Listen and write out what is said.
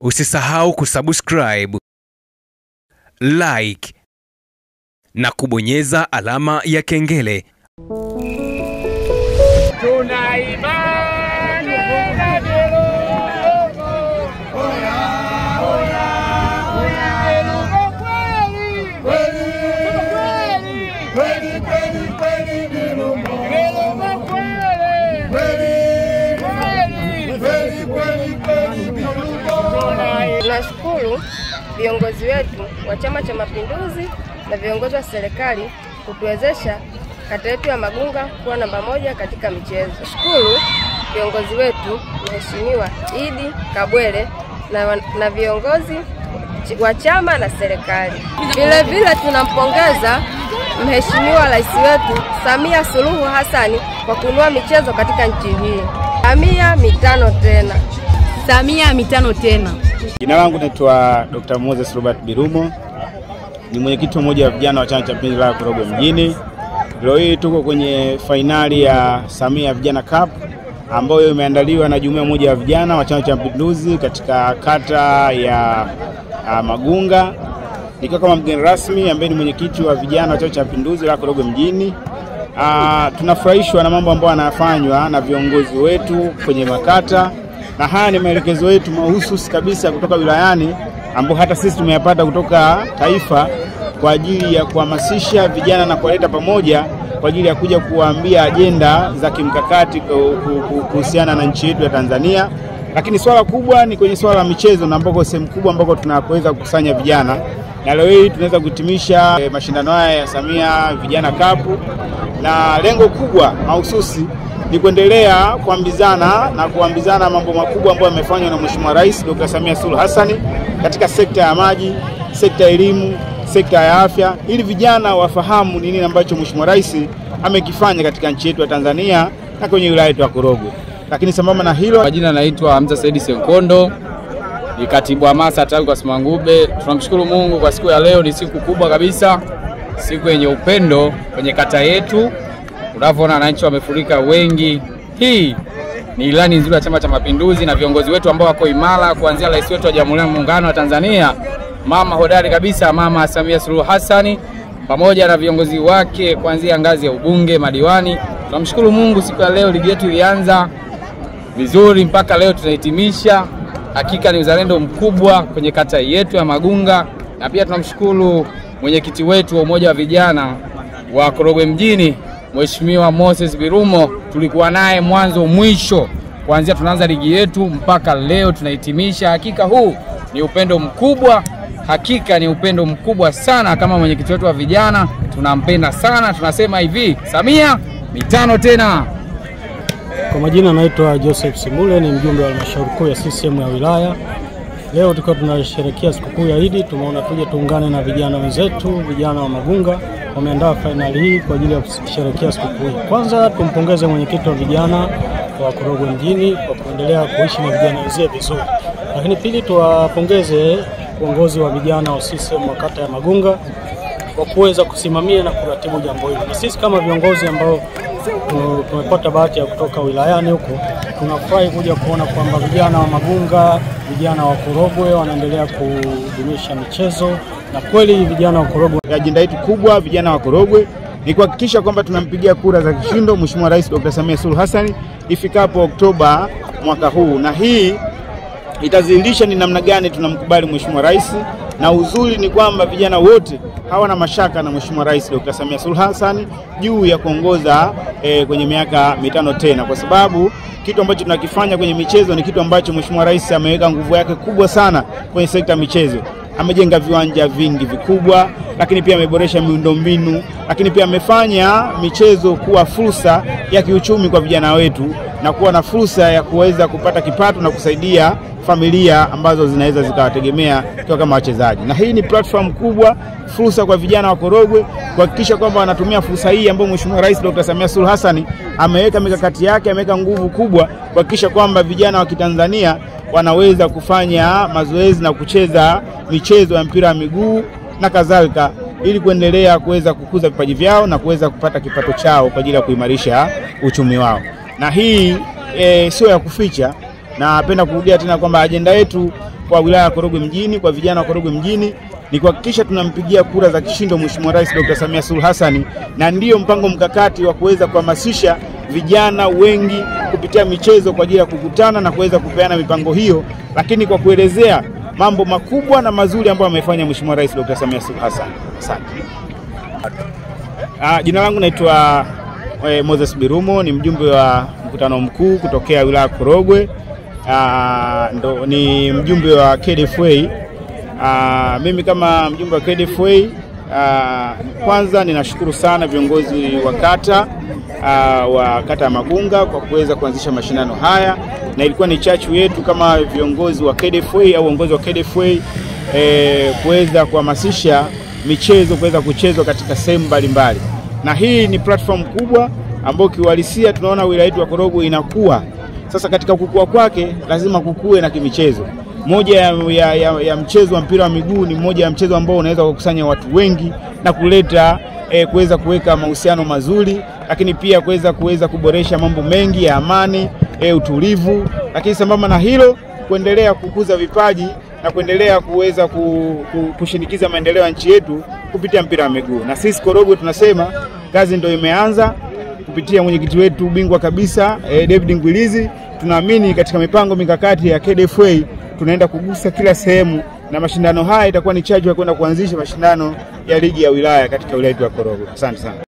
Usisahau kusubscribe, like na kubonyeza alama ya kengele. Tuna imani na Virungo, Tunashukuru viongozi wetu wa Chama cha Mapinduzi na viongozi wa serikali kutuwezesha kata yetu ya Magunga kuwa namba 1 katika michezo. Shukuru viongozi wetu Mheshimiwa Idi Kabwele na viongozi wa chama na serikali. Vile vile tunampongeza Mheshimiwa Rais wetu Samia Suluhu Hassan kwa kuinua michezo katika nchi hii. Samia mitano tena. Samia mitano tena. Jina langu naitwa Dr. Moses Robert Birumo. Ni mwenyekiti mmoja wa vijana wa Chama cha Mapinduzi la Korogwe mjini. Leo hii tuko kwenye fainali ya Samia Vijana Cup ambayo imeandaliwa na jumuiya moja ya vijana wa Chama cha Mapinduzi katika kata ya Magunga. Nikiwa kama mgeni rasmi ambaye ni mwenyekiti wa vijana wa Chama cha Mapinduzi la Korogwe mjini. Tunafurahishwa na mambo ambayo yanafanywa na viongozi wetu kwenye makata, na haya ni maelekezo yetu mahususi kabisa kutoka wilayani ambao hata sisi tumeyapata kutoka taifa kwa ajili ya kuhamasisha vijana na kuwaleta pamoja kwa ajili ya kuja kuambia ajenda za kimkakati kuhusiana na nchi yetu ya Tanzania. Lakini swala kubwa ni kwenye swala la michezo, na ambako sehemu kubwa ambako tunaweza kukusanya vijana, na leo hii tunaweza kuhitimisha mashindano haya ya Samia Vijana Cup, na lengo kubwa mahususi ni kuendelea kuambizana mambo makubwa ambayo yamefanywa na Mheshimiwa Rais Dr. Samia Suluhu Hassan katika sekta ya maji, sekta ya elimu, sekta ya afya, ili vijana wafahamu ni nini ambacho Mheshimiwa Rais amekifanya katika nchi yetu ya Tanzania na kwenye wilaya yetu ya Korogwe. Lakini sambamba na hilo, kwa jina naitwa Hamza Saidi Senkondo, ni katibu wa hamasa tawi kwa Simangube. Tunamshukuru Mungu kwa siku ya leo, ni siku kubwa kabisa, siku yenye upendo kwenye kata yetu. Unavyoona wananchi wamefurika wengi. Hii ni ilani nzuri ya Chama cha Mapinduzi na viongozi wetu ambao wako imara, kuanzia rais wetu wa Jamhuri ya Muungano wa Tanzania, mama hodari kabisa, Mama Samia Suluhu Hassan, pamoja na viongozi wake kuanzia ngazi ya ubunge, madiwani. Tunamshukuru Mungu, siku ya leo ligi yetu ilianza vizuri mpaka leo tunahitimisha. Hakika ni uzalendo mkubwa kwenye kata yetu ya Magunga, na pia tunamshukuru mwenyekiti wetu wa umoja wa vijana wa Korogwe mjini, Mheshimiwa Moses Birumo. Tulikuwa naye mwanzo mwisho, kuanzia tunaanza ligi yetu mpaka leo tunahitimisha. Hakika huu ni upendo mkubwa, hakika ni upendo mkubwa sana. Kama mwenyekiti wetu wa vijana tunampenda sana, tunasema hivi, Samia mitano tena. Kwa majina naitwa Joseph Simule, ni mjumbe wa halmashauri kuu ya CCM ya wilaya. Leo tulikuwa tunasherehekea sikukuu ya Idi, tumeona tuje tuungane na vijana wenzetu, vijana wa Magunga wameandaa fainali hii kwa ajili ya kusherehekea sikukuu hii. Kwanza tumpongeze mwenyekiti wa vijana wa Korogwe mjini kwa kuendelea kuishi na vijana wenzie vizuri. Lakini pili, tuwapongeze uongozi wa vijana wa CCM wa kata ya Magunga kwa kuweza kusimamia na kuratibu jambo hili. Na sisi kama viongozi ambao tumepata bahati ya kutoka wilayani huko, tunafurahi kuja kuona kwamba vijana wa Magunga, vijana wa Korogwe wanaendelea kudumisha michezo, na kweli vijana wa Korogwe. Ajenda yetu kubwa vijana wa Korogwe ni kuhakikisha kwamba tunampigia kura za kishindo Mheshimiwa Rais Dr. Samia Suluhu Hassan ifikapo Oktoba mwaka huu, na hii itazilisha ni namna gani tunamkubali Mheshimiwa Rais. Na uzuri ni kwamba vijana wote hawana mashaka na Mheshimiwa Rais Dr. Samia Suluhu Hassan juu ya kuongoza kwenye miaka mitano tena, kwa sababu kitu ambacho tunakifanya kwenye michezo ni kitu ambacho Mheshimiwa Rais ameweka nguvu yake kubwa sana kwenye sekta ya michezo. Amejenga viwanja vingi vikubwa, lakini pia ameboresha miundombinu, lakini pia amefanya michezo kuwa fursa ya kiuchumi kwa vijana wetu na kuwa na fursa ya kuweza kupata kipato na kusaidia familia ambazo zinaweza zikawategemea kwa kama wachezaji. Na hii ni platform kubwa, fursa kwa vijana wa Korogwe kuhakikisha kwamba wanatumia fursa hii ambayo Mheshimiwa Rais Dr. Samia Suluhu Hassan ameweka mikakati yake, ameweka nguvu kubwa kuhakikisha kwamba vijana wa Kitanzania wanaweza kufanya mazoezi na kucheza michezo ya mpira wa miguu na kadhalika, ili kuendelea kuweza kukuza vipaji vyao na kuweza kupata kipato chao kwa ajili ya kuimarisha uchumi wao. Na hii sio ya kuficha, na napenda kurudia tena kwamba ajenda yetu kwa wilaya ya Korogwe mjini, kwa vijana wa Korogwe mjini ni kuhakikisha tunampigia kura za kishindo Mheshimiwa Rais Dr. Samia Suluhu Hassan, na ndiyo mpango mkakati wa kuweza kuhamasisha vijana wengi kupitia michezo kwa ajili ya kukutana na kuweza kupeana mipango hiyo, lakini kwa kuelezea mambo makubwa na mazuri ambayo amefanya Mheshimiwa Rais Dr. Samia Suluhu Hassan. Asante. Jina langu naitwa Moses Birumo, ni mjumbe wa mkutano mkuu kutokea wilaya ya Korogwe. Ni mjumbe wa KDFA. Mimi kama mjumbe wa KDFA, kwanza ninashukuru sana viongozi wa kata ya Magunga kwa kuweza kuanzisha mashindano haya, na ilikuwa ni chachu yetu kama viongozi wa KDFA au uongozi wa KDFA kuweza kuhamasisha michezo kuweza kuchezwa katika sehemu mbalimbali, na hii ni platform kubwa ambayo kiuhalisia tunaona wilaya yetu ya Korogwe inakuwa. Sasa katika kukua kwake lazima kukue na kimichezo. Moja ya mchezo wa mpira wa miguu ni moja ya mchezo ambao unaweza kukusanya watu wengi na kuleta kuweza kuweka mahusiano mazuri, lakini pia kuweza kuboresha mambo mengi ya amani, utulivu, lakini sambamba na hilo kuendelea kukuza vipaji na kuendelea kuweza kushinikiza maendeleo ya nchi yetu kupitia mpira wa miguu. Na sisi Korogwe tunasema kazi ndio imeanza kupitia mwenyekiti wetu bingwa kabisa David Ngwilizi. Tunaamini katika mipango mikakati ya KDFA tunaenda kugusa kila sehemu, na mashindano haya itakuwa ni chachu ya kwenda kuanzisha mashindano ya ligi ya wilaya katika wilaya yetu ya Korogwe. Asante sana.